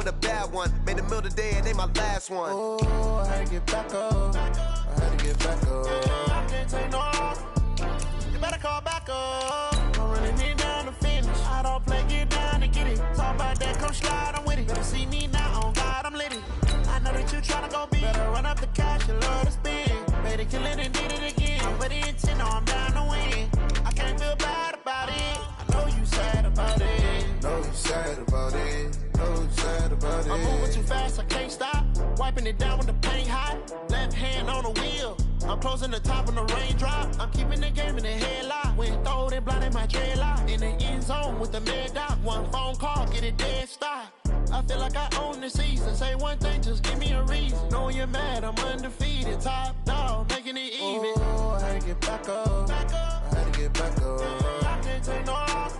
with a bad one. Made a meal today and they my last one. Oh, I had to get back up. I had to get back up. I can't take no loss. You better call back up. I'm running it down to finish. I don't play, get down to get it. Talk about that, come slide, I'm with it. Better see me now, on God, I'm lit it. I know that you tryna go big. Better run up the cash, you love to spin. Made it, kill it, and did it again. But the intent, no, I'm down to win. I can't feel bad about it. I know you sad about it. Know you sad about it. Know you sad about it. I'm moving too fast, I can't stop. Wiping it down with the paint hot. Left hand on the wheel. I'm closing the top on the raindrop. I'm keeping the game in the headlock. When throwed and blinded my dreadlock. In the end zone with the mad dot. One phone call, get it dead stop. I feel like I own the season. Say one thing, just give me a reason. Knowing you're mad, I'm undefeated. Top dog, making it even. Oh, I had to get back up. I had to get back up. I can't take no loss.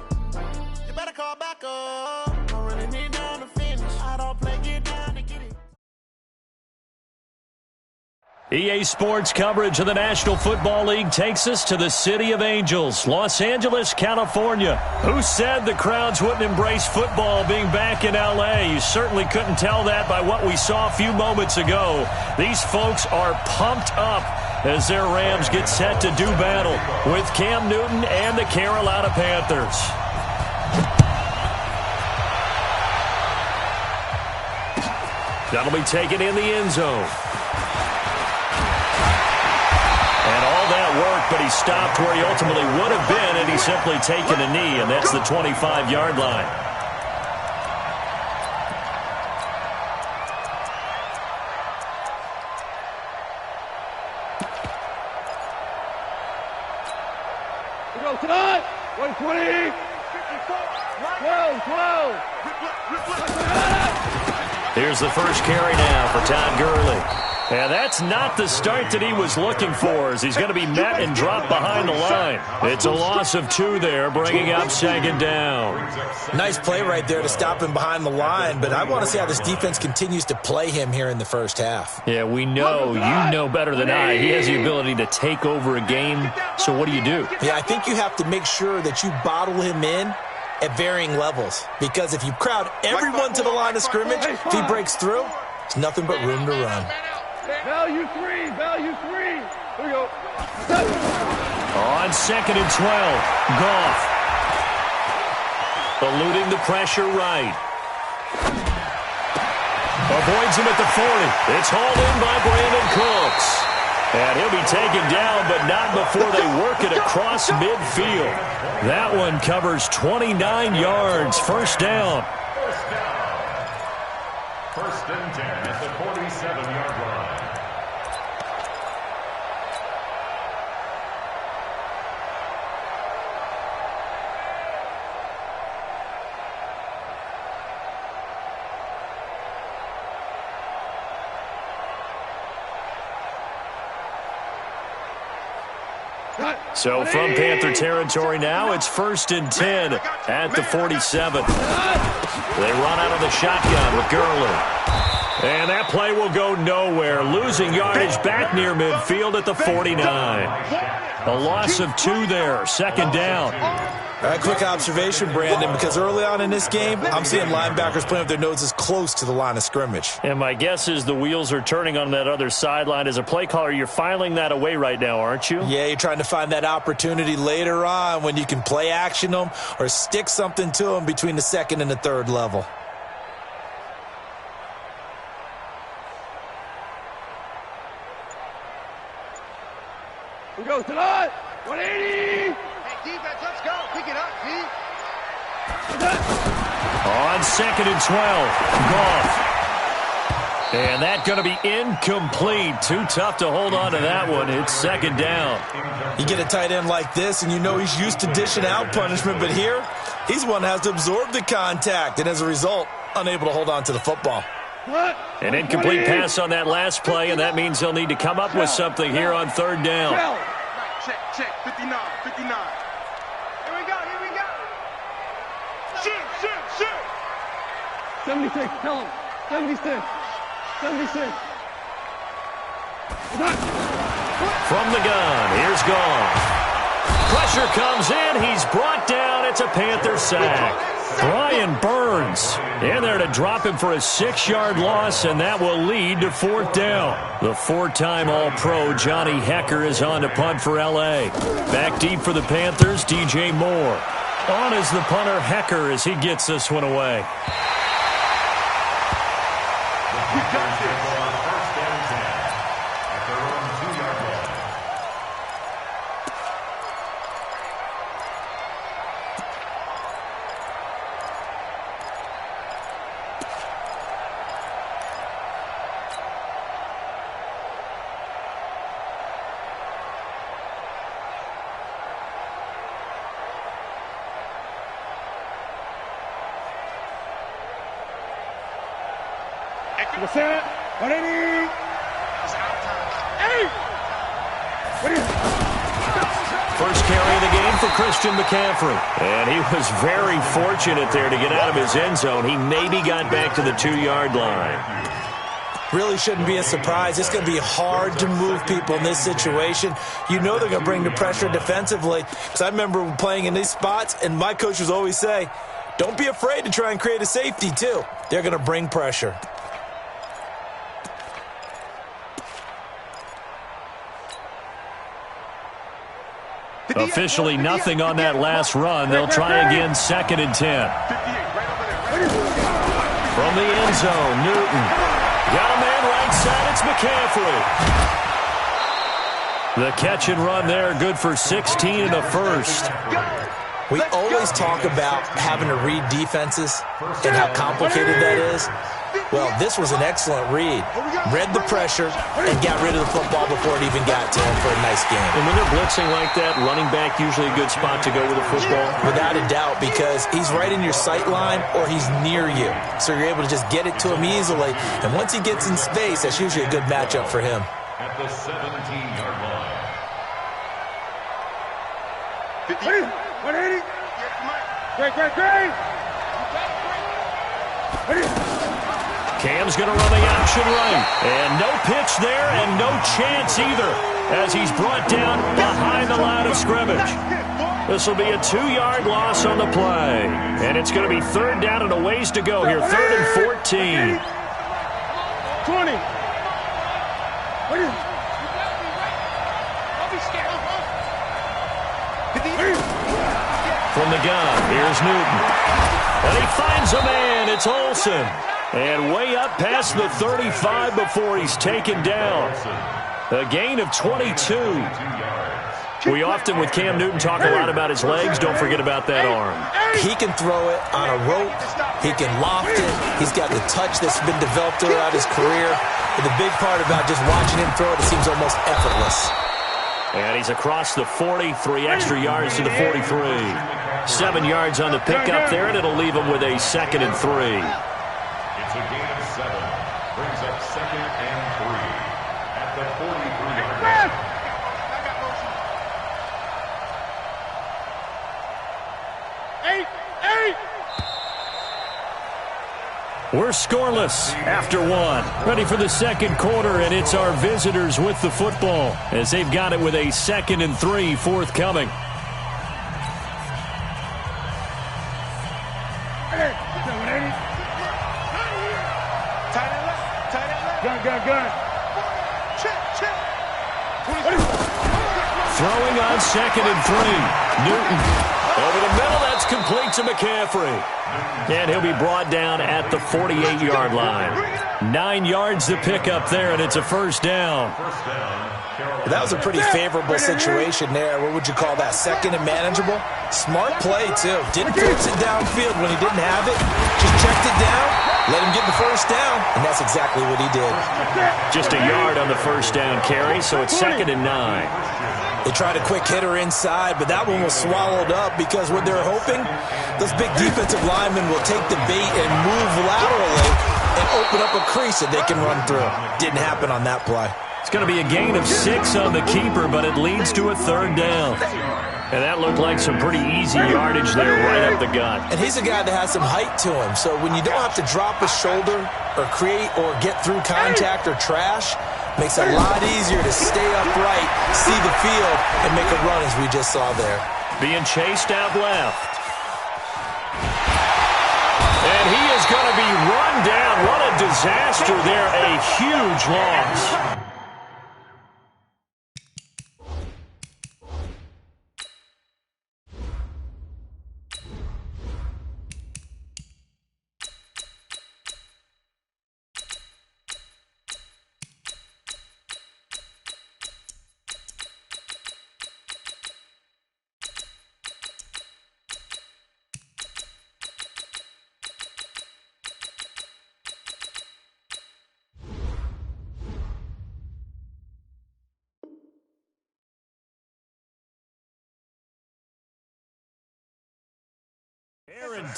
You better call back up. I'm running it down to finish. I don't play, get down to get it. EA Sports coverage of the National Football League takes us to the City of Angels, Los Angeles, California. Who said the crowds wouldn't embrace football being back in L.A.? You certainly couldn't tell that by what we saw a few moments ago. These folks are pumped up as their Rams get set to do battle with Cam Newton and the Carolina Panthers. That'll be taken in the end zone. And all that work, but he stopped where he ultimately would have been, and he's simply taken a knee, and that's the 25-yard line. We go tonight. 120. 12. Here's the first carry now for Todd Gurley. And that's not the start that he was looking for, as he's going to be met and dropped behind the line. It's a loss of 2 there, bringing up second down. Nice play right there to stop him behind the line, but I want to see how this defense continues to play him here in the first half. Yeah, we know, you know better than I, he has the ability to take over a game, so what do? Yeah, I think you have to make sure that you bottle him in at varying levels, because if you crowd everyone to the line of scrimmage, if he breaks through, it's nothing but room to run. Value 3. Value 3. Here we go. On 2nd and 12, Goff. Eluding the pressure right. Avoids him at the 40. It's hauled in by Brandon Cooks. And he'll be taken down, but not before they work it across midfield. That one covers 29 yards. First down. First and 10 at the 47-yard line. So from Panther territory now, it's 1st and 10 at the 47. They run out of the shotgun with Gurley. And that play will go nowhere, losing yardage back near midfield at the 49. A loss of 2 there, second down. All right, quick observation, Brandon, because early on in this game, I'm seeing linebackers playing with their noses close to the line of scrimmage. And my guess is the wheels are turning on that other sideline. As a play caller, you're filing that away right now, aren't you? Yeah, you're trying to find that opportunity later on when you can play action them or stick something to them between the 2nd and the 3rd level. We go tonight. 180. Defense, let's go. Pick it up, D. On 2nd and 12, Goff. And that's going to be incomplete. Too tough to hold on to that one. It's second down. You get a tight end like this, and you know he's used to dishing out punishment, but here, he's one that has to absorb the contact, and as a result, unable to hold on to the football. An incomplete pass on that last play, and that means they'll need to come up with something here on 3rd down. Check, 59. Here we go. Shoot. 76, tell him. 76. From the gun, here's Goff. Pressure comes in, he's brought down, it's a Panther sack. Brian Burns And they're to drop him for a 6-yard loss, and that will lead to 4th down. The 4-time All-Pro Johnny Hekker is on to punt for L.A. Back deep for the Panthers, DJ Moore. On is the punter Hekker as he gets this one away. You got this. First down 10 at their own 2-yard line. What's that? 180. First carry of the game for Christian McCaffrey. And he was very fortunate there to get out of his end zone. He maybe got back to the 2-yard line. Really shouldn't be a surprise. It's going to be hard to move people in this situation. You know they're going to bring the pressure defensively. Because I remember playing in these spots, and my coach would always say, don't be afraid to try and create a safety, too. They're going to bring pressure. Officially nothing on that last run. They'll try again, 2nd and 10. From the end zone, Newton. Got a man right side, it's McCaffrey. The catch and run there, good for 16 and a first. We always talk about having to read defenses and how complicated that is. Well, this was an excellent read. Read the pressure and got rid of the football before it even got to him for a nice game. And when they're blitzing like that, running back usually a good spot to go with the football? Without a doubt, because he's right in your sight line or he's near you. So you're able to just get it to him easily. And once he gets in space, that's usually a good matchup for him. At the 17-yard line. 180. Great. Cam's going to run the option right. And no pitch there and no chance either as he's brought down behind the line of scrimmage. This will be a 2-yard loss on the play. And it's going to be 3rd down and a ways to go here. 3rd and 14. 20. From the gun, here's Newton. And he finds a man. It's Olsen. And way up past the 35 before he's taken down. A gain of 22. We often, with Cam Newton, talk a lot about his legs. Don't forget about that arm. He can throw it on a rope. He can loft it. He's got the touch that's been developed throughout his career. And the big part about just watching him throw it, it seems almost effortless. And he's across the 40, 3 extra yards to the 43. 7 yards on the pickup there, and it'll leave him with a 2nd and 3. It's a gain of 7. Brings up 2nd and 3 at the 43-yard line. We're scoreless after 1. Ready for the 2nd quarter, and it's our visitors with the football as they've got it with a 2nd and 3 forthcoming. Gun. Throwing on 2nd and 3. Newton over the middle. That's complete to McCaffrey. And he'll be brought down at the 48-yard line. 9 yards to pick up there, and it's a 1st down. That was a pretty favorable situation there. What would you call that? 2nd and manageable? Smart play, too. Didn't force it downfield when he didn't have it. Just checked it down, let him get the 1st down, and that's exactly what he did. Just a yard on the 1st down carry, so it's 2nd and 9. They tried a quick hitter inside, but that one was swallowed up because what they're hoping, those big defensive linemen will take the bait and move laterally and open up a crease that they can run through. Didn't happen on that play. It's going to be a gain of 6 on the keeper, but it leads to a 3rd down. And that looked like some pretty easy yardage there right up the gut. And he's a guy that has some height to him, so when you don't have to drop a shoulder or create or get through contact or trash, makes it a lot easier to stay upright, see the field, and make a run as we just saw there. Being chased out left. And he is going to disaster there, a huge loss.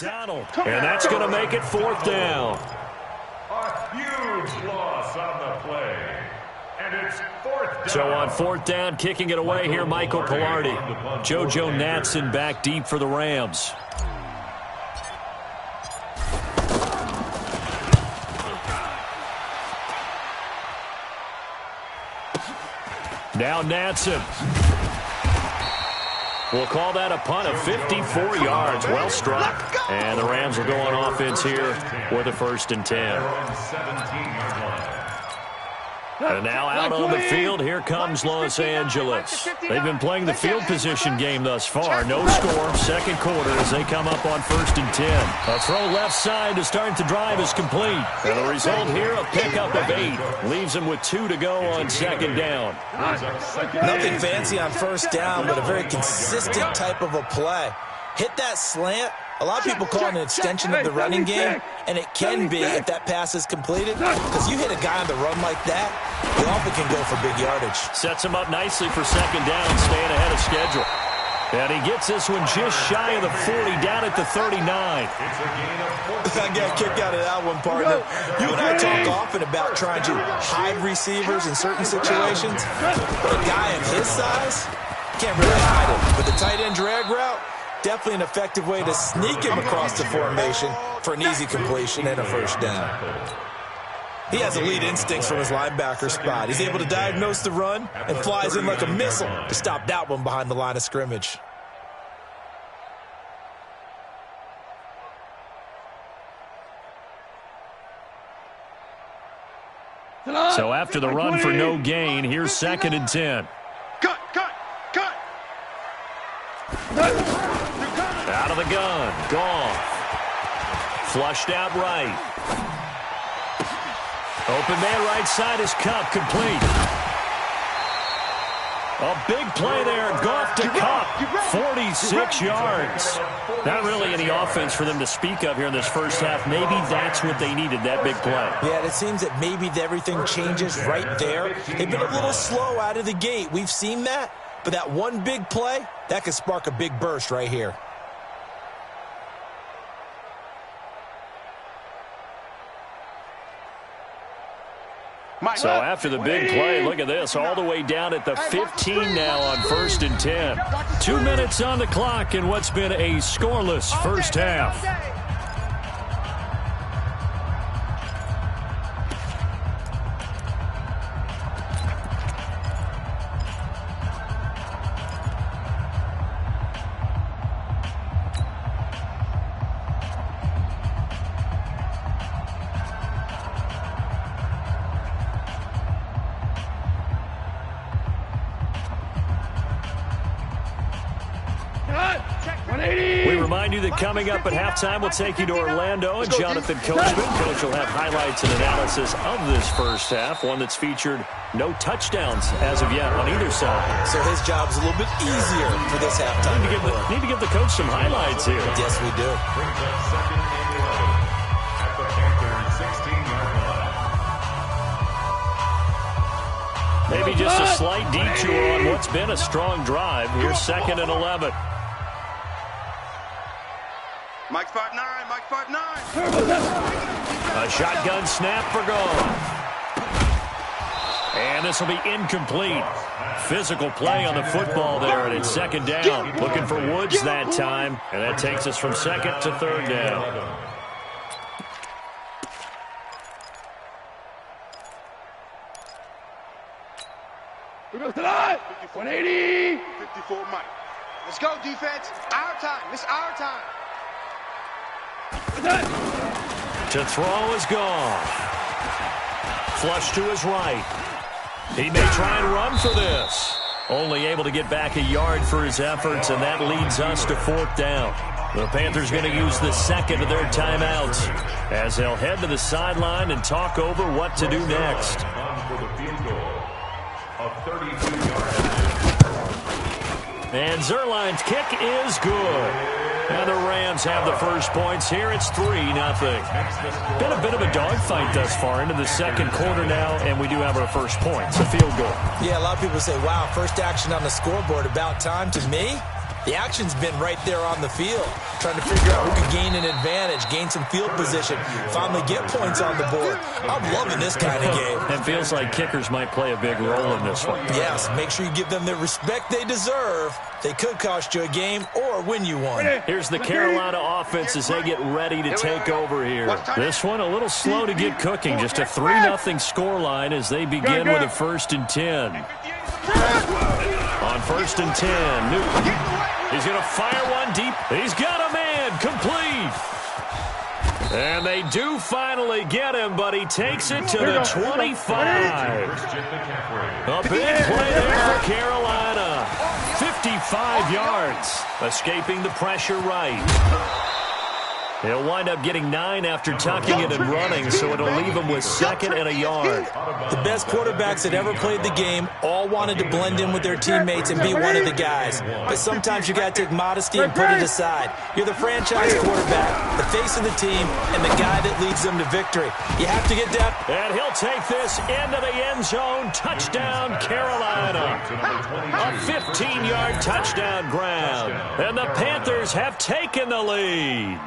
Donald, and that's going to make it 4th down. A huge loss on the play. And it's 4th down. So on 4th down, kicking it away here, Michael Pilardi. JoJo Natson back deep for the Rams. Now Natson. We'll call that a punt of 54 yards. Well struck. And the Rams will go on offense here with a 1st and 10. And now out on the field, here comes Los Angeles. They've been playing the field position game thus far. No score, 2nd quarter as they come up on 1st and 10. A throw left side to start the drive is complete. And the result here, a pickup of 8. Leaves them with 2 to go on 2nd down. Nothing fancy on 1st down, but a very consistent type of a play. Hit that slant. A lot of people call it an extension of the running game, and it can be if that pass is completed, because you hit a guy on the run like that, he often can go for big yardage. Sets him up nicely for 2nd down, staying ahead of schedule. And he gets this one just shy of the 40, down at the 39. I got a kick out of that one, partner. You and I talk often about trying to hide receivers in certain situations, but a guy of his size can't really hide him. But the tight end drag route, definitely an effective way to sneak him across the formation for an easy completion and a 1st down. He has elite instincts from his linebacker spot. He's able to diagnose the run and flies in like a missile to stop that one behind the line of scrimmage. So after the run for no gain, here's 2nd and 10. Cut. Out of the gun, Goff. Flushed out right. Open man right side is Cup, complete. A big play there, Goff to Cup, 46 yards. Not really any offense for them to speak of here in this 1st half. Maybe that's what they needed, that big play. Yeah, it seems that maybe everything changes right there. They've been a little slow out of the gate. We've seen that. But that one big play, that could spark a big burst right here. So after the big play, look at this, all the way down at the 15 now on 1st and 10. 2 minutes on the clock in what's been a scoreless 1st half. Coming up at halftime, we'll take you to Orlando and Jonathan Coachman. Coach will have highlights and analysis of this 1st half, one that's featured no touchdowns as of yet on either side. So his job is a little bit easier for this halftime. Need to give the coach some highlights here. Yes, we do. Brings up 2nd and 11 at the Panthers' 16-yard line. Maybe just a slight detour on what's been a strong drive. Here's 2nd and 11. Mike's 5'9", Mike's 5'9". A shotgun snap for Goff. And this will be incomplete. Physical play on the football there, and it's 2nd down. Looking for Woods that time, and that takes us from 2nd to 3rd down. We go tonight. 180. 54 Mike. Let's go, defense. Our time. It's our time. To throw is Goff. Flush to his right. He may try and run for this. Only able to get back a yard for his efforts, and that leads us to 4th down. The Panthers going to use the second of their timeouts as they'll head to the sideline and talk over what to do next. And Zerline's kick is good. And the Rams have the first points here. It's 3-0. Been a bit of a dogfight thus far into the second quarter now, and we do have our first points, a field goal. Yeah, a lot of people say, wow, first action on the scoreboard, about time. To me, the action's been right there on the field, trying to figure out who can gain an advantage, gain some field position, finally get points on the board. I'm loving this kind of game. It feels like kickers might play a big role in this one. Yes, make sure you give them the respect they deserve. They could cost you a game or win you one. Here's the Carolina offense as they get ready to take over here. This one a little slow to get cooking. Just a 3-0 scoreline as they begin with a 1st and 10. On 1st and 10, Newton. He's going to fire one deep. He's got a man. Complete. And they do finally get him, but he takes it to the 25. A big play there for Carolina. 55 yards, escaping the pressure right. He'll wind up getting 9 after tucking it and running, so it'll leave him with 2nd and a yard. The best quarterbacks that ever played the game all wanted to blend in with their teammates and be one of the guys. But sometimes you got to take modesty and put it aside. You're the franchise quarterback, the face of the team, and the guy that leads them to victory. You have to get down. And he'll take this into the end zone. Touchdown, Carolina. A 15-yard touchdown grab. And the Panthers have taken the lead.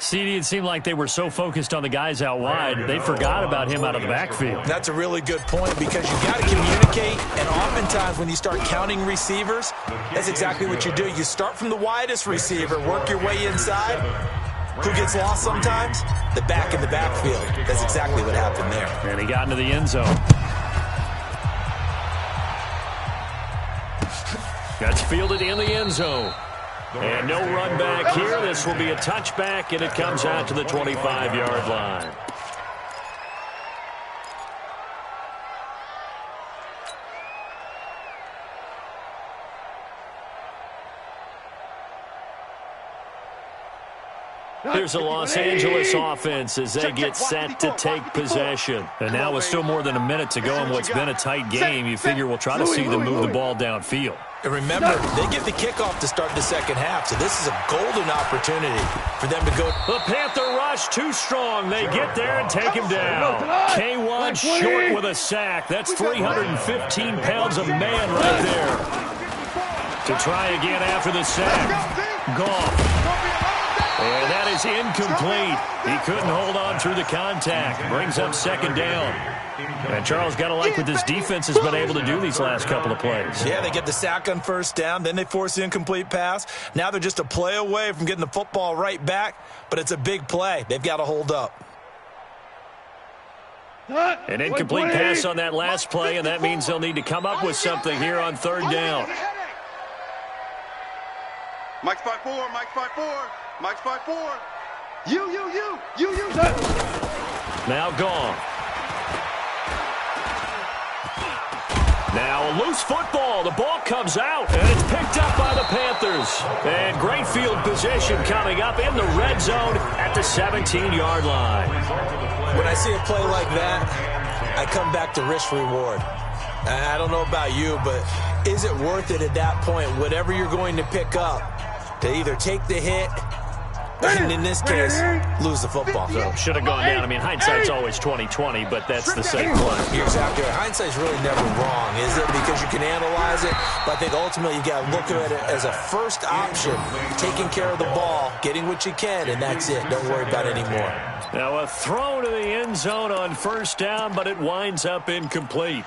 CD, it seemed like they were so focused on the guys out wide, they forgot about him out of the backfield. That's a really good point because you got to communicate, and oftentimes when you start counting receivers, that's exactly what you do. You start from the widest receiver, work your way inside. Who gets lost sometimes? The back in the backfield. That's exactly what happened there. And he got into the end zone. That's fielded in the end zone. And no run back here. This will be a touchback, and it comes out to the 25-yard line. Here's the Los Angeles offense as they get set to take possession. And now with still more than a minute to go in what's been a tight game, you figure we'll try to see them move the ball downfield. And remember, they get the kickoff to start the second half, so this is a golden opportunity for them to go. The Panther rush too strong. They get there and take him down. K1 short with a sack. That's 315 pounds of man right there. To try again after the sack. Goff. And that is incomplete. He couldn't hold on through the contact. Brings up second down. And Charles, got to like what this defense has been able to do these last couple of plays. Yeah, they get the sack on first down, then they force the incomplete pass. Now they're just a play away from getting the football right back, but it's a big play. They've got to hold up. An incomplete pass on that last play, and that means they'll need to come up with something here on third down. Mike's 5-4, Mike's 5-4, Mike's 5-4. You. Now gone. Now a loose football. The ball comes out, and it's picked up by the Panthers. And great field position coming up in the red zone at the 17-yard line. When I see a play like that, I come back to risk reward. I don't know about you, but is it worth it at that point, whatever you're going to pick up, to either take the hit and in this case, lose the football? So should have gone down. I mean, hindsight's always 20/20, but that's the same play. You're exactly right. Hindsight's really never wrong, is it? Because you can analyze it, but I think ultimately you got to look at it as a first option, taking care of the ball, getting what you can, and that's it. Don't worry about it anymore. Now a throw to the end zone on first down, but it winds up incomplete.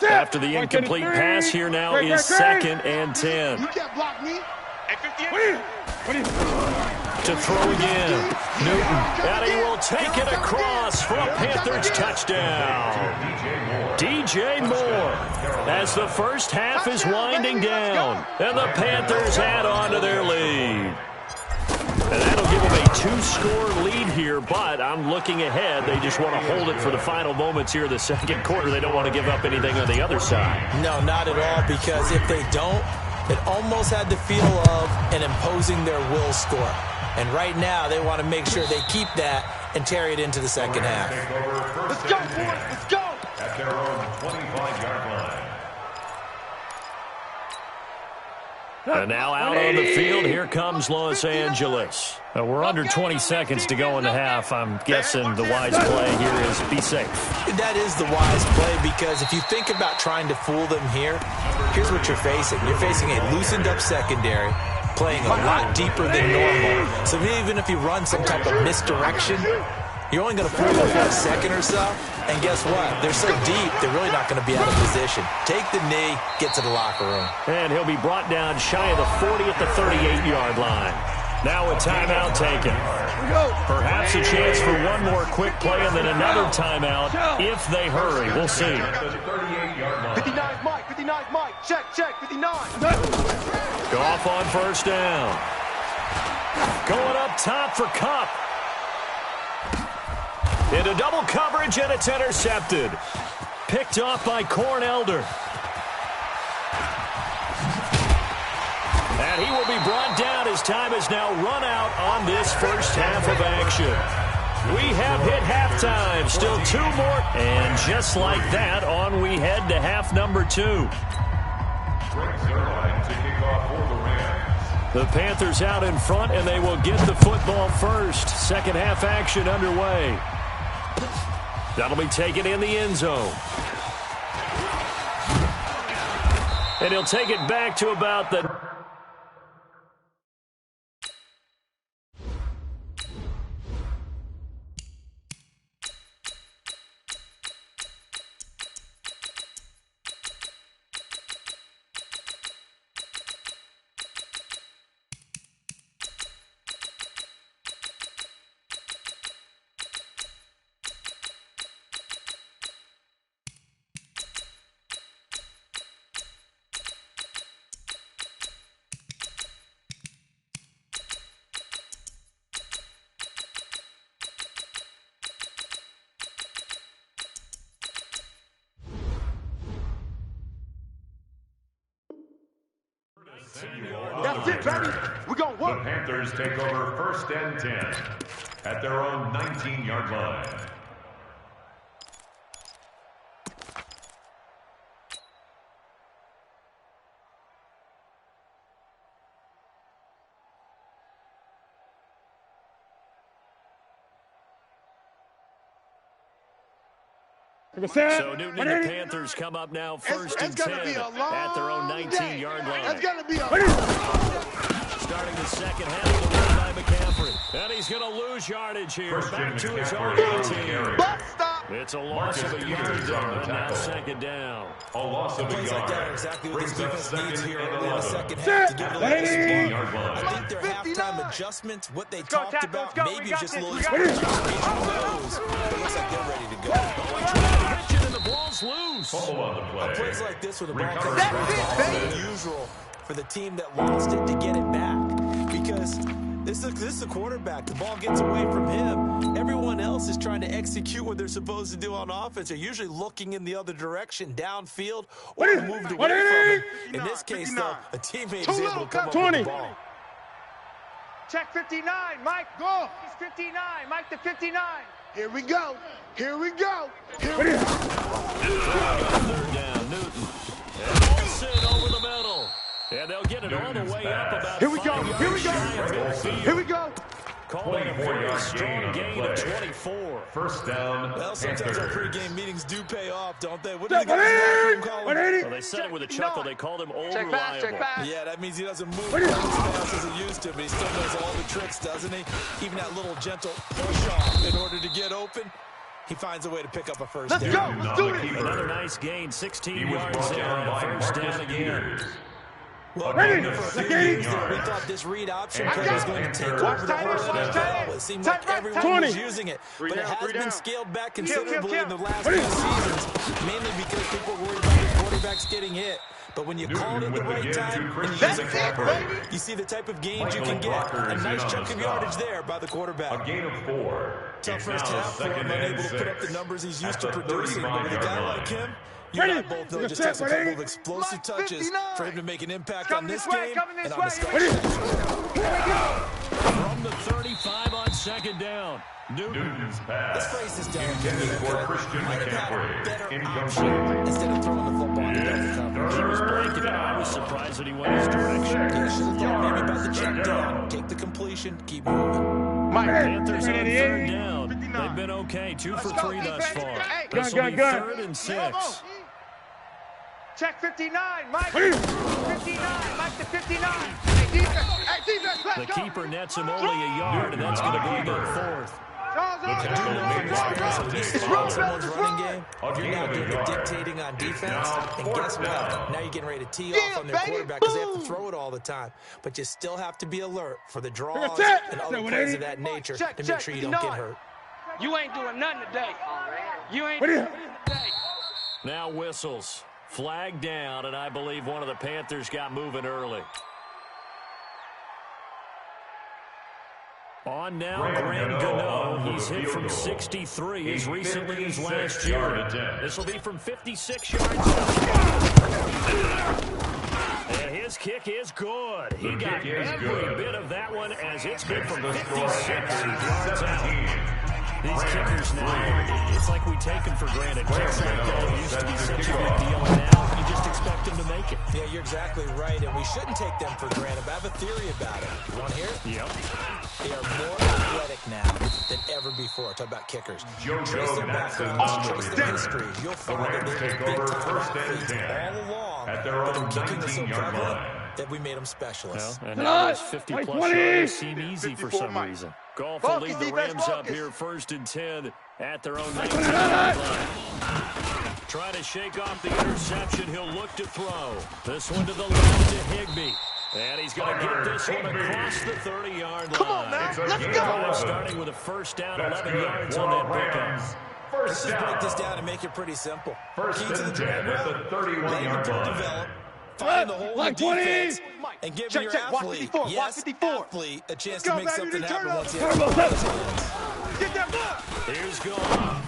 After the incomplete pass, here now is 2nd and 10. You can't block me. To throw again. Newton. And he will take it across for a Panthers touchdown. DJ Moore. As the first half is winding down. And the Panthers add on to their lead. And that'll give them a 2-score lead here, but I'm looking ahead. They just want to hold it for the final moments here in the second quarter. They don't want to give up anything on the other side. No, not at all, because if they don't, it almost had the feel of an imposing their will score. And right now, they want to make sure they keep that and carry it into the second half. Let's go, boys. Let's go. At their own 25-yard line. And now out on the field, here comes Los Angeles. We're under 20 seconds to go in the half. I'm guessing the wise play here is be safe. That is the wise play, because if you think about trying to fool them here, here's what you're facing. You're facing a loosened-up secondary, playing a lot deeper than normal. So even if you run some type of misdirection, you're only going to fool them for a second or so. And guess what? They're so deep, they're really not going to be out of position. Take the knee, get to the locker room. And he'll be brought down shy of the 40 at the 38-yard line. Now a timeout taken. Perhaps a chance for one more quick play and then another timeout if they hurry. We'll see. 59 Mike, 59 Mike. Check, 59. Goff on first down. Going up top for Kupp. Into double coverage, and it's intercepted. Picked off by Corn Elder. And he will be brought down as time has now run out on this first half of action. We have hit halftime. Still 2 more. And just like that, on we head to half number 2. The Panthers out in front, and they will get the football first. Second half action underway. That'll be taken in the end zone. And he'll take it back to about the... That's it, baby. We're going to work. The Panthers take over first and 10 at their own 19-yard line. So Newton and the Panthers come up now first and 10 at their own 19-yard line. That's gonna be a Starting the second half of the run by McCaffrey. And he's going to lose yardage here. Back to his own 19. It's a loss of a yard there, and now second down. A loss of a Plays like that yard. are exactly what this Brings up defense needs second here and early in the 11. second half to give it a little speed. 16-yard line. I think their halftime adjustments, what they talked Tackle, about, let's go. maybe We it's got just a this. little We got experience. this. It looks like they're ready to go. And the ball's loose. Fumble on the play. Plays like this where the ball Recovered comes by back Ball. is unusual for the team that lost it to get it back, because this is the quarterback. The ball gets away from him. Everyone else is trying to execute what they're supposed to do on offense. They're usually looking in the other direction, downfield, or moved away from him. In this case, though, a teammate is able to come up with the ball. Check 59, Mike. Go. He's 59. Mike to 59. Here we go. Here we go. Here we go. Third down, Newton. And Olsen over the middle. And they'll get it all the way up about Here we go. 5 Here we yards go. shy of midfield. Here we go. Call it a very 24-yard strong gain gain on the of play. 24. First down, Well, sometimes our Panthers. pregame meetings do pay off, don't they? What do you guys in the locker room call them? Well, they said it with a chuckle. They called him old Check pass, check reliable. pass. Yeah, that means he doesn't move quite as fast as he used to, but he still knows all the tricks, doesn't he? Even that little gentle push-off in order to get open, he finds a way to pick up a first Let's down. go. Let's do this. Another nice gain, 16 He was yards brought there down on by first down Marcus again. Peters. Well, Ready? for a few Ready? years there, we thought this read option play was going to take over the whole NFL. It seemed like everyone was using it, but it has been scaled back considerably in the last few seasons, mainly because people were worried about the quarterback quarterback's getting hit. But when you call it at the right time, you see the type of gains you can get. A nice chunk of yardage there by the quarterback. A gain of 4. Tough first half for him, unable to put up the numbers he's used to producing. But with a guy like him, you and I both know it just takes a couple of explosive touches for him to make an impact on this game and on the special. From the 35 on second down. Newton's pass. Let's phrase this down. Intended for Christian McCaffrey. Incomplete. Instead of throwing the football into double coverage. He was blanketed. I was surprised that he went his direction. Yeah, should have thought maybe about the check down. Take the completion, keep moving. Panthers on third down. They've been okay. 2 for 3 thus far. This will be 3rd and 6. Check 59, Mike. 59, Mike to 59. Hey, defense, let's the go. keeper nets him only a yard, and that's going to bring up 4th. Someone's running game. You're now doing the dictating on defense, and guess what? Now you're getting ready to tee off on their quarterback because they have to throw it all the time. But you still have to be alert for the draws and other plays of that nature to make sure you don't get hurt. You ain't doing nothing today. You ain't doing nothing today. Now whistles. Flag down, and I believe one of the Panthers got moving early. On now, Graham Gano. He's hit from 63 as recently as last year. This will be from 56 yards out. And his kick is good. He got every bit of that one as it's good from 56 yards out. These kickers now, it's like we take them for granted. Kicks like that used to be such a big deal, and now you just expect them to make it. Yeah, you're exactly right, and we shouldn't take them for granted. But I have a theory about it. You want to hear it? Yep. They are more athletic now than ever before. Talk about kickers. Trace their backgrounds, trace their history. You'll find that they're big-time athletes all along, but their kicking is so prevalent that we made them specialists. Well, and now those 50-plus yards seem easy for some reason. Goff will lead the Rams up here 1st and 10 at their own 19-yard line. Try to shake off the interception. He'll look to throw. This one to the left to Higbee. And he's going to get this one across the 30-yard line. Come on, man. Let's go. Starting with a first down, 11 yards on that pickup. Let's just break this down and make it pretty simple. First and 10 at the 31-yard line. Find the hole in defense and give your athlete, athlete a chance to make something happen once he has Get that ball. Here's Goff.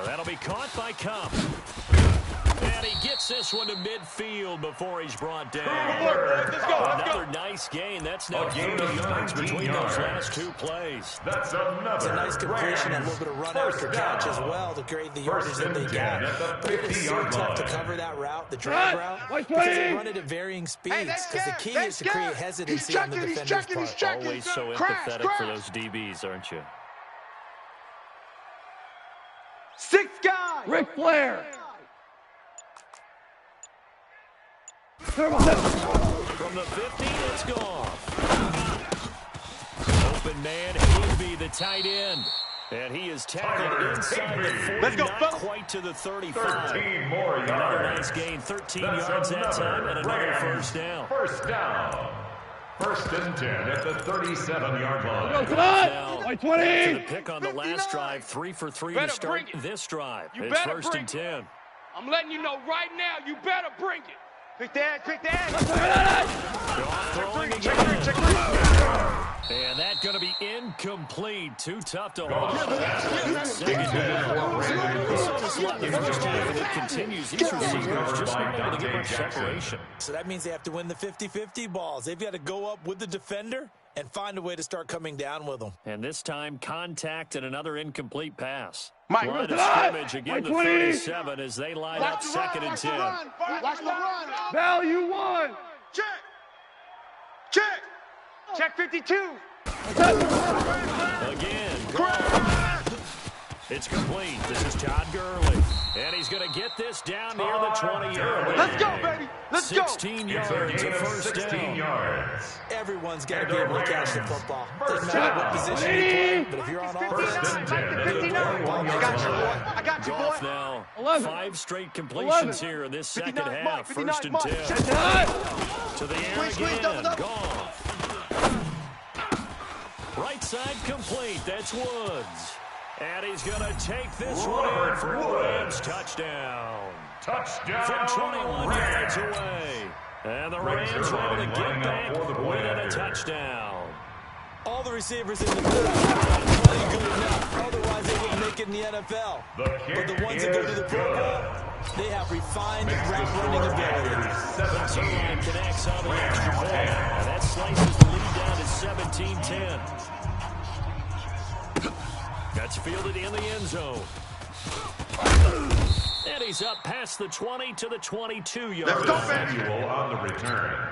That'll be caught by Cup. And he gets this one to midfield before he's brought down. Another nice gain. That's now 30 yards between those last 2 plays. That's another. It's a nice completion and a little bit of run after catch as well to create the yardage that they got. But it is so tough to cover that route, the drag route, because they run it at varying speeds. Because the key is to create hesitancy on the defender's part. Always so empathetic for those DBs, aren't you? 6 guys. Ric Flair. From the 15, it's Goff. Open man, Higbee, the tight end. And he is tackled inside the 40, Let's go, not quite to the 35. 13 more yards. Another nice gain, 13 yards that time, and another first down. First down. 1st and 10 at the 37-yard line. Go, come on. Like 20. To the pick on the last drive, 3 for 3 to start this drive. It's 1st and 10. I'm letting you know right now, you better bring it. Quick the edge. Goff throwing again. And that's going to be incomplete. Too tough to hold. Second down. We saw this a lot in the first half, and it continues. These receivers just not able to get much separation. So that means they have to win the 50-50 balls. They've got to go up with the defender and find a way to start coming down with them. And this time, contact and another incomplete pass. Mike, line of scrimmage again to 37 as they line up 2nd and 10. Watch the run. Value 1. Check 52. Again, it's complete. This is Todd Gurley. And he's going to get this down near the 20-yard line. Let's go, baby. Let's go. 16 yards, a first down. Yards. Everyone's got to be able to catch the football. Doesn't matter what position you play, but if you're on offense, I got you, boy. Goff now, 5 straight completions here in this second half. 1st and 10. To the air again. Goff. Right side complete. That's Woods. And he's going to take this one in for a Rams touchdown. Touchdown, from 21 yards away. And the Rams are able to get back with a touchdown. All the receivers in the league are plenty good enough. Otherwise, they wouldn't make it in the NFL. But the ones that go to the Pro Bowl, they have refined route running ability. So line connects on the extra point. And that slices the lead down to 17-10. That's fielded in the end zone. And he's up past the 20 to the 22-yard line. Samuel on the return.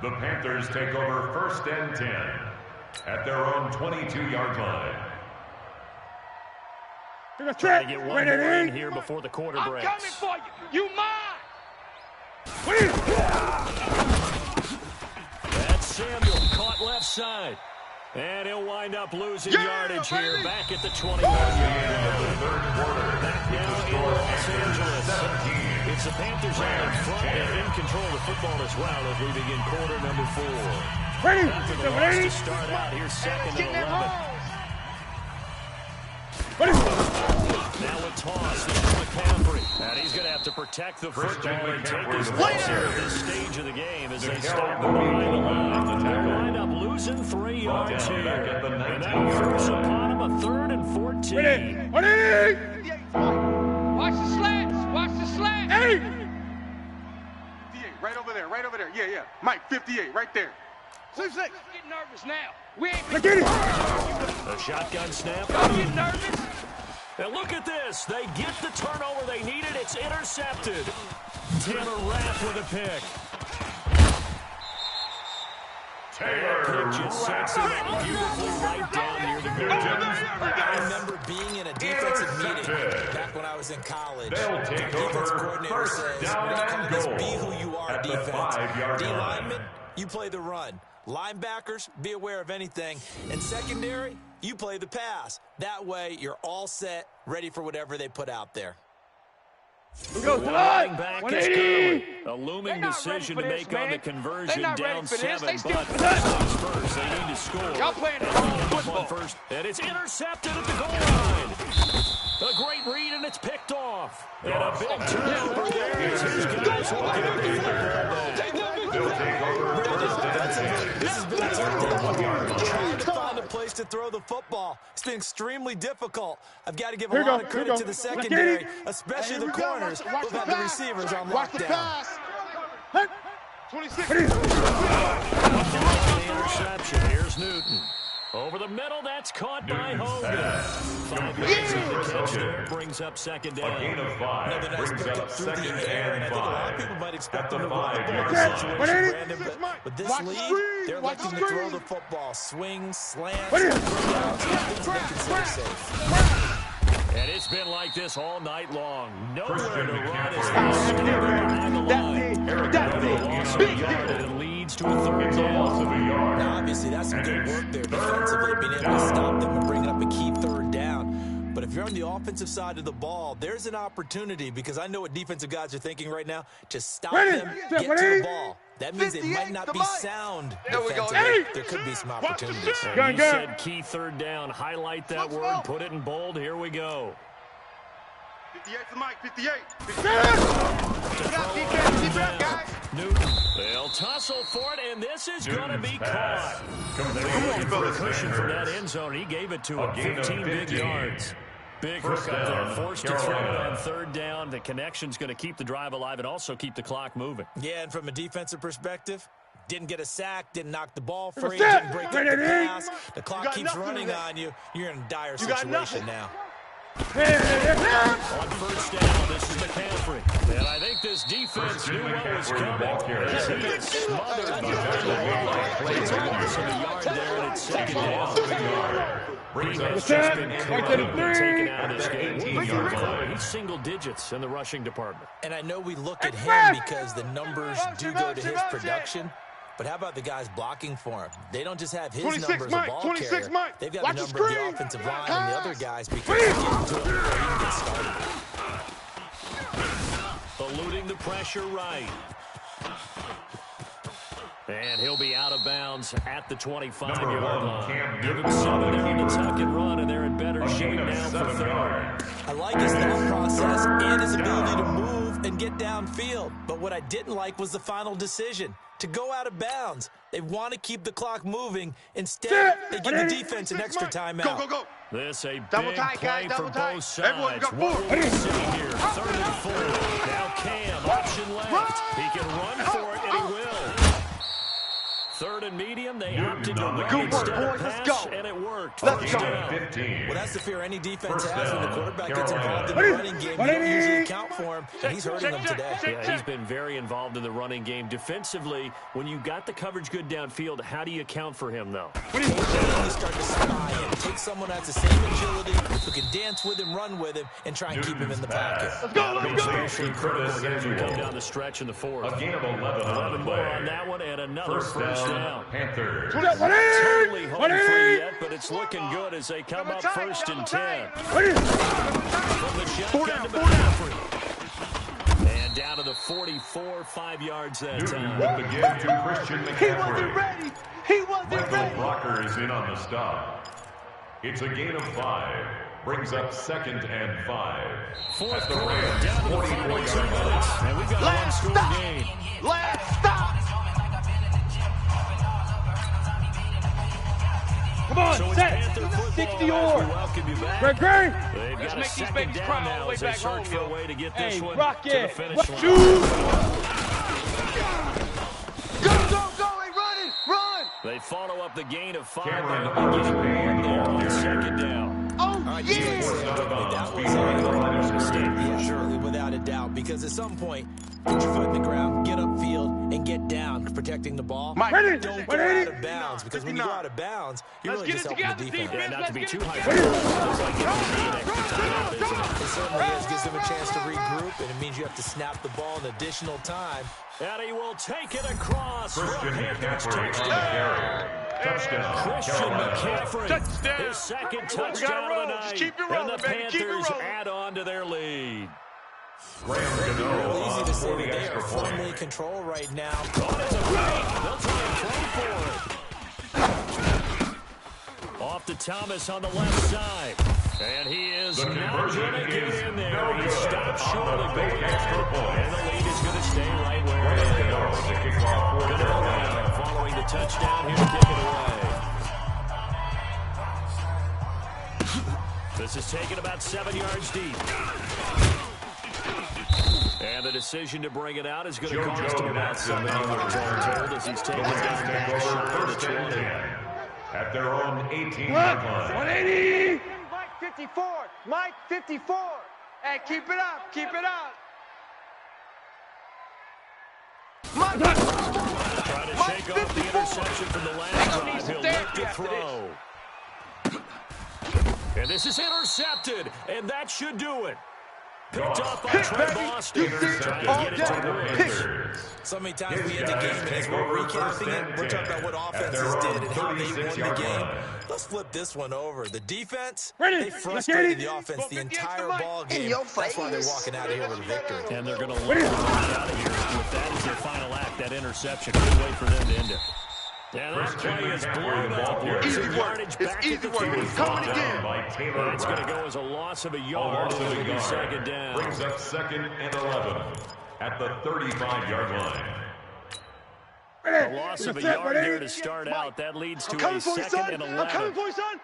The Panthers take over 1st and 10 at their own 22-yard line. Trying to get one more in here before the quarter breaks. I'm coming for you. You mine. That's Samuel caught left side. And he'll wind up losing yardage here back at the 21-yard line. Back now in Los Angeles. It's the Panthers out in front and in control of the football as well as we begin quarter number 4. After the loss to start out, here's 2nd and 11. Now a toss. This is McCaffrey. And he's going to have to protect the football and take his place here at this stage of the game as they stop him behind the line. They'll wind up losing 3 yards here. And that'll force upon him a 3rd and 14. Watch the slants. Watch the slants. Hey! 58, right over there, right over there. Yeah, yeah. Mike, 58, right there. 6-6. Get nervous now. We ain't Get it. A shotgun snap. Don't get nervous. And look at this. They get the turnover they needed. It's intercepted. Taylor Rapp with a pick. Taylor just sets him up beautifully right down near the goal. I remember being in a defensive meeting back when I was in college. They'll take Defense over coordinator says, we're going to call this be who you are defense. D-lineman, you play the run. Linebackers, be aware of anything. And secondary, you play the pass. That way, you're all set, ready for whatever they put out there. Running back is coming. A looming decision to make on the conversion down 7. But first, they need to score. Y'all playing football first, and it's intercepted at the goal line. A great read, and it's picked off. And a big turnover there. His guys will get the They'll take over 1st and 10. This has been a tough game. Trying to find a place to throw the football. It's been extremely difficult. I've got to give a lot of credit to the secondary, especially the corners who've had the receivers on lockdown. 26. The interception. Here's Newton. Over the middle, that's caught by Hogan. 5 yards in the catch there. Brings up 2nd down. A gain of 5. Another nice Brings pick up up through 2nd the air, and I think a lot of and people might expect at them the to run the 5-yard ball line. situation, Brandon, but this lead, they're electing to throw the football. Swing, slant, consider safe. And it's been like this all night long. Nowhere to run as they stand behind the line. It leads to a 3rd down. Now, obviously, that's some good work there defensively, being able to stop them and bring up a key 3rd down. But if you're on the offensive side of the ball, there's an opportunity, because I know what defensive guys are thinking right now, to stop them, get to the ball. That means it might not be sound defensively. There could be some opportunities. You said key 3rd down. Highlight that word. Put it in bold. Here we go. 58 to Mike, 58. Newton. They'll tussle for it, and this is going to be caught. They're looking for a cushion from that end zone. He gave it to him. 15 big yards. Big hook up there. Forced to throw it on 3rd down. The connection's going to keep the drive alive and also keep the clock moving. Yeah, and from a defensive perspective, didn't get a sack, didn't knock the ball free, didn't break up the pass. The clock keeps running on you. You're in a dire situation now. On 1st down, this is McCaffrey. And I think this defense knew what was coming. As he is smothered by the It's a loss of a yard there, and it's 2nd down. He has just been completely taken out of this game. He's single digits in the rushing department. And I know we look at him because the numbers do go to his production. But how about the guys blocking for him? They don't just have his number as a ball carrier. They've got the number of the offensive line and the other guys because they get into it before he can get started. Eluding the pressure right. And he'll be out of bounds at the 25-yard line. Give him 7 down to tuck and run, and they're in better shape now for third. I like his thought process and his ability to move and get downfield. But what I didn't like was the final decision, to go out of bounds. They want to keep the clock moving. Instead, they give the defense an extra timeout. Go, go, go. This a Double big tight, play guys, for double tight. both sides. Everyone got 4. What will we see here? 3rd and 4. Now Cam, option left. He can run for it, and he will. 3rd and medium, they opted to run instead of pass, and it worked. First down. 15. Well, that's the fear any defense has when the quarterback gets involved in the running game. You don't usually account for him, and he's hurting them today. Yeah, he's been very involved in the running game. Defensively, when you got the coverage good downfield, how do you account for him, though? You start to spy him. Take someone who has the same agility, who can dance with him, run with him, and try and keep him in the pocket. Let's go, especially critical as we come down the stretch in the 4th. A gain of 11 more on that one, and another first down. Panthers. Totally home free yet, but it's looking good as they come up 1st and 10. From the shotgun to McCaffrey. And down to the 44, 5 yards that time. With the give to Christian McCaffrey. He wasn't ready. He wasn't Michael ready. Blocker is in on the stop. It's a gain of 5. Brings up 2nd and 5. 4th quarter, down to the final 2 minutes. And we've got a one-score game. Last stop. Come on, So it's set. Panther football 60 as we or. welcome you back. Great. They've Let's got a make these second babies down cry all now the way as they back search home, for a yo. way to get this Hey, one rock to the it. finish line. Shoot. Go, go, go. Hey, run it. Run. They follow up the gain of 5. Cameron They're getting Osborne there on on 2nd down. Oh, yeah. That was a mistake. Yeah, surely, without a doubt. Because at some point, put your foot in the ground, get upfield, and get down, protecting the ball. Mike, Don't go out of bounds, because when you go out of bounds, you're really just helping the defense. Yeah, not to be too high. It's like giving an extra time, isn't it? It certainly is. Gives them a chance to regroup, and it means you have to snap the ball an additional time. And he will take it across. Christian Panthers McCaffrey on the carry. Touchdown. Christian Carolina. McCaffrey. Touchdown. His 2nd We touchdown gotta of roll. the Just night. keep it And rolling, the baby. Keep it Panthers rolling. add on to their lead. Graham Gano Real easy on to say 40 that they extra are firmly in point. control right now. Caught as a fake. They'll try and play for it. Off to Thomas on the left side. And he is The not conversion going to get is in there. no He good stopped short on of the the fake goal. extra point. And the lead is going to stay right where it Graham is. Gano to kick off for Carolina. Following the touchdown, here to kick it away. This is taken about 7 yards deep. And the decision to bring it out is going to cost him about 7 yards all told as he's taken The down Lions take over short of the 1st and 20. 10 at their own 18-yard line. 180. Mike 54. Mike 54. Hey, keep it up. Keep it up. Mike. Trying to shake off the interception from the last drive. He'll look to throw. And this is intercepted, and that should do it. Picked up by Trey Boston. Trying to get it to Woods. So many times we end the game, and as we're recapping it, we're talking about what offenses did and how they won the game. Let's flip this one over. The defense, they frustrated the offense the entire ball game. That's why they're walking out of here with a victory. And they're going to look to run out of here with that as their final act, that interception. Good way for them to end it. And that play is blown up. Easy Losing work. yardage It's back easy at the work. 35. It's coming again. By Taylor It's going to Brown. go as a loss of a A yard. loss of a It'll be yard. second down. Brings up 2nd and 11 at the 35-yard line. A loss of a yard there to start out. That leads to a 2nd and 11. I'm coming for you, son.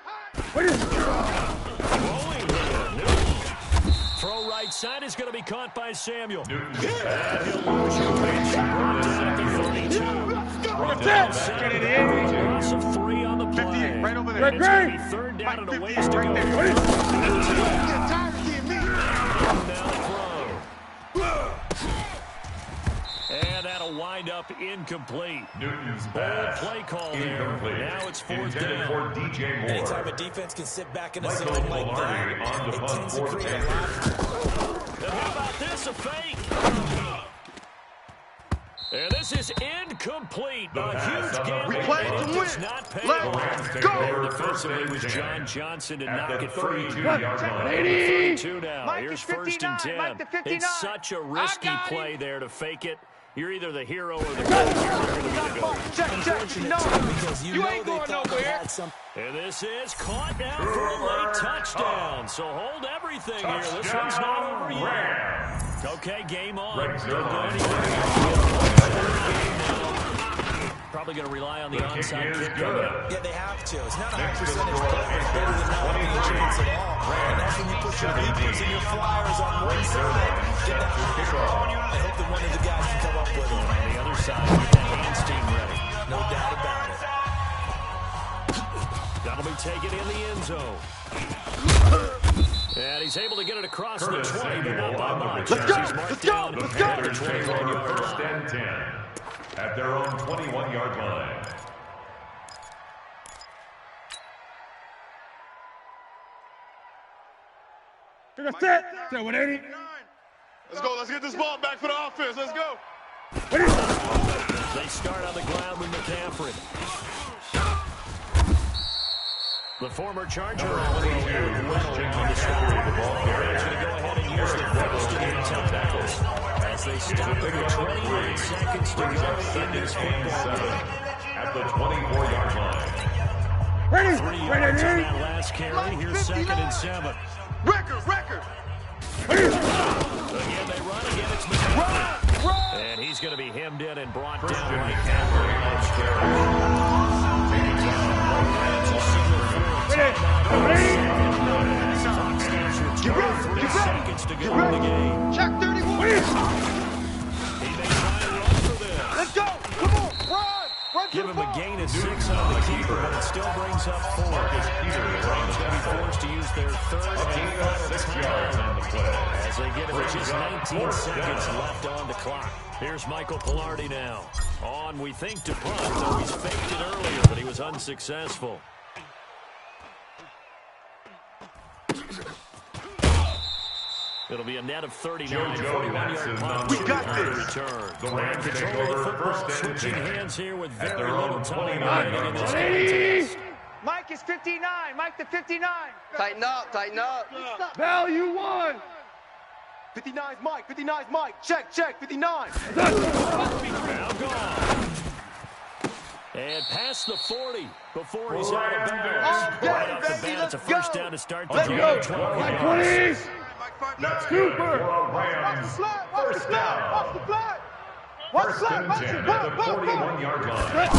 Rolling here. Newton. Throw right side is going to be caught by Samuel. Newton. And he'll lose your pitch. Brought down at the 32. Get it in. Loss of 3 on the play. 58, right over there. And it's going to be 3rd down and a ways to go. Right there. What is Get tired of seeing me. Now throw. And that'll wind up incomplete. Newton's Bold pass. play call there. Incomplete. Now it's 4th Intended down. for DJ Anytime a Moore. defense can sit back in a Michael zone like Maloney that, on the it punt tends to for create a Panthers. lot. And how about this, a fake? And this is incomplete. The A pass huge on the gamble. fake play play. to It does win. not pay Let's off. Rams take go. over Defensively, it 1st was and John 10 Johnson to at knock the it free. 32-yard line. 32 now. Mike Here's to 1st and 59. Mike 10. to 59. It's such a risky I got play him. there to fake it You're either the hero or the goal. Check. No, because you ain't know going nowhere. And this is caught now for a late touchdown. So hold everything here. This one's not over yet. Okay, game on. Probably going to rely on the onside kick. Yeah, they have to. It's not a high percentage play. It's better than not having a chance at all. And that's when you put your leapers and your flyers on one side. Get that ball, and hope that one of the guys can come up with it. On the other side, get that hands team ready. No doubt about it. That'll be taken in the end zone. And he's able to get it across the 20, but not by much. Let's go. The Panthers take over first and 10 at their own 21-yard line. Set 180. Let's go. Let's get this ball back for the offense. Let's go. They start on the ground with McCaffrey. The former Charger on the road here on the stop of the ball. He's going to go ahead and use the first of the tackles as they stop with 28 seconds to go in this football game. At the 24-yard line. Ready. 3 yards on that last carry. Here's 2nd and 7. Record. Again, they run. Again, it's McCaffrey. And he's going to be hemmed in and brought down right seconds to go in the game. Check 31. He may try and run for this. Let's go. Come on. Run. Give him a gain of 6 on the keeper, but it still brings up 4. Rams going to be forced to use their 3rd and final 6 yards on the play. as they get it with just 19 seconds left on the clock. Here's Michael Pilardi now. On, we think, to punt, though he's faked it earlier, but he was unsuccessful. It'll be a net of 39, 41-yard punt. We got this. Return. The Rams take over first and Switching 10 hands here with at very their little own time 29 remaining in this Ready. contest. Mike is 59. Mike the 59. Tighten up. Value 1. 59's Mike. 59's Mike. Check. 59. Now gone. And past the 40 before he's out of bounds. Right off the bat, it's a first down to start the game. Let's go. 20. That's Super. good for a Rams first down. Watch the flat. First and 10 at the 41-yard line.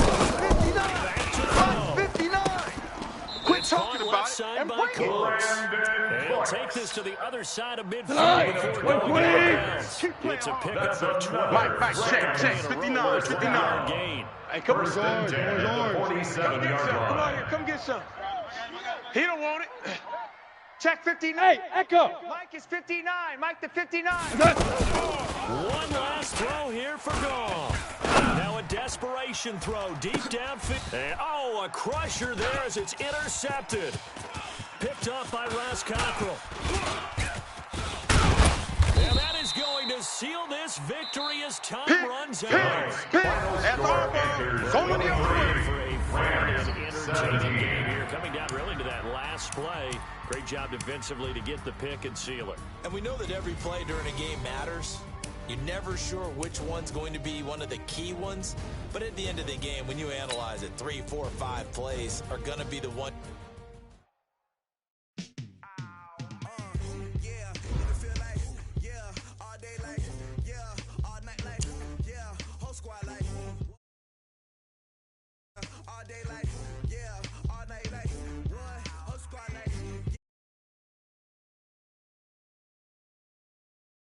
59. Quit talking about it and and by bring it. Cooks. And he'll take this to the other side of midfield before going out of bounds. It's a pickup of 12. Mike, check. 59. Gain. Hey, come First and 10 at the 47-yard Come on line. here. Come get some. He don't want it. Check 59. Hey, Echo. Mike is 59. Mike the 59. One last throw here for Goff. Now a desperation throw deep downfield. And a crusher there as it's intercepted. Picked up by Ross Cockrell. And that is going to seal this victory as time runs out. That's all, Panthers go in the other way. For a fun and entertaining game here. Coming down really to that last play. Great job defensively to get the pick and seal it. And we know that every play during a game matters. You're never sure which one's going to be one of the key ones. But at the end of the game, when you analyze it, 3, 4, 5 plays are going to be the one.